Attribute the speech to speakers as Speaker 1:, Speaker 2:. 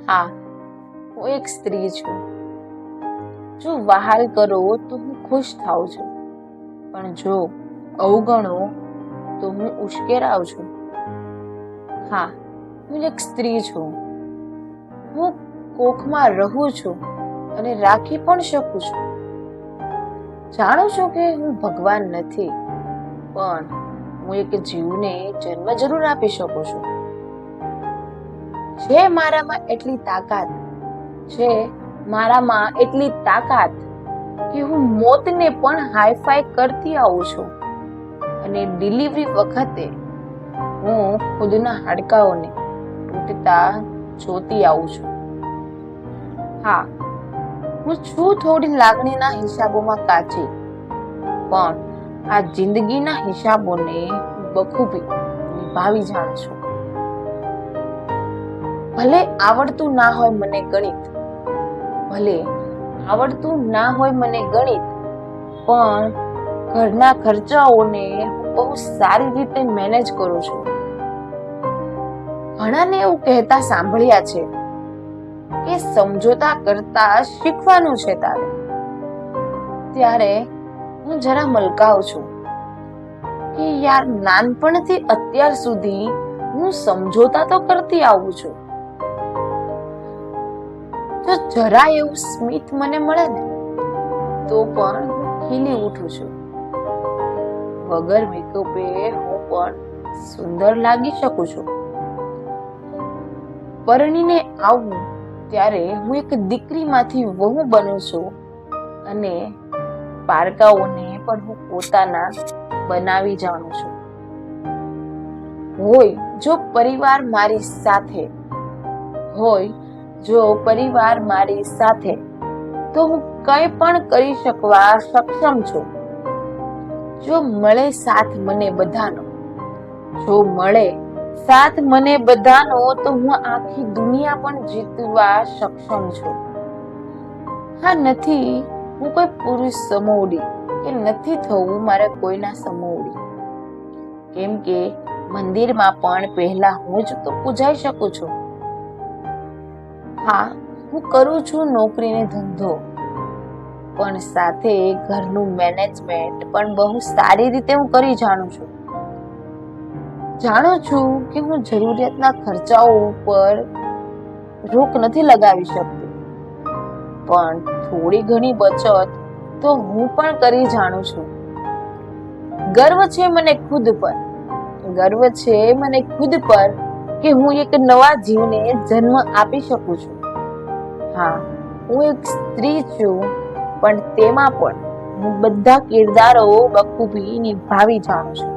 Speaker 1: હા, હું એક સ્ત્રી છું. જો વહાલ કરો તો હું ખુશ થાઉં છું, પણ જો અવગણો તો હું ઉશ્કેરાવ છું. હા, હું એક સ્ત્રી છું. હું કોખમાં રહું છું અને રાખી પણ શકું છું. જાણું છું કે હું ભગવાન નથી, પણ હું એક જીવને જન્મ જરૂર આપી શકું છું. છે મારામાં એટલી તાકાત કે હું મોતને પણ હાઈફાઈ કરતી આવું છું. અને ડિલિવરી વખતે હું ખુદના હાડકાઓને તૂટતા જોતી આવું છું. હા, હું છું થોડી લાગણીના હિસાબોમાં કાચી, પણ આ જિંદગીના હિસાબોને બખૂબી નિભાવી જાણું છું. ભલે આવડતું ના હોય મને ગણિત, પણ ઘરના ખર્ચાઓને હું બહુ સારી રીતે મેનેજ કરું છું. ઘણાને એવું કહેતા સાંભળ્યા છે કે સમજોતા કરતા શીખવાનું છે તારે. ત્યારે હું જરા મલકાઉં છું કે યાર, નાનપણથી અત્યાર સુધી હું સમજોતા તો કરતી આવું છું. જો જરા એવું સ્મિત મને મળે ને તો પણ હું ખીલી ઉઠું છું. વગર મેકઅપે હું પણ સુંદર લાગી શકું છું. પરણીને આવું ત્યારે હું એક દીકરીમાંથી વહુ બનું છું અને પારકાઓને પણ હું પોતાના બનાવી જાણું છું. જો પરિવાર મારી સાથે તો હું કંઈ પણ કરી શકવા સક્ષમ છું. જો મળે સાથ મને બધાનો તો હું આખી દુનિયા પણ જીતવા સક્ષમ છું. હા, નથી હું કોઈ પુરુષ સમોવડી કે નથી થવું મારે કોઈના સમોવડી, કેમ કે મંદિરમાં પણ પહેલા હું જ તો પૂજાઈ શકું છું. હા, હું કરું છું નોકરીને ધંધો, પણ સાથે ઘરનું મેનેજમેન્ટ પણ બહુ સારી રીતે હું કરી જાણું છું. જાણું છું કે હું જરૂરિયાતના ખર્ચાઓ ઉપર રોક નથી લગાવી શકતી, પણ થોડી ઘણી બચત તો હું પણ કરી જાણું છું. ગર્વ છે મને ખુદ પર કે હું એક નવા જીવને જન્મ આપી શકું છું. હા, હું એક સ્ત્રી છું, પણ તેમાં પણ હું બધા કિરદારો બખૂબી નિભાવી જાણું છું.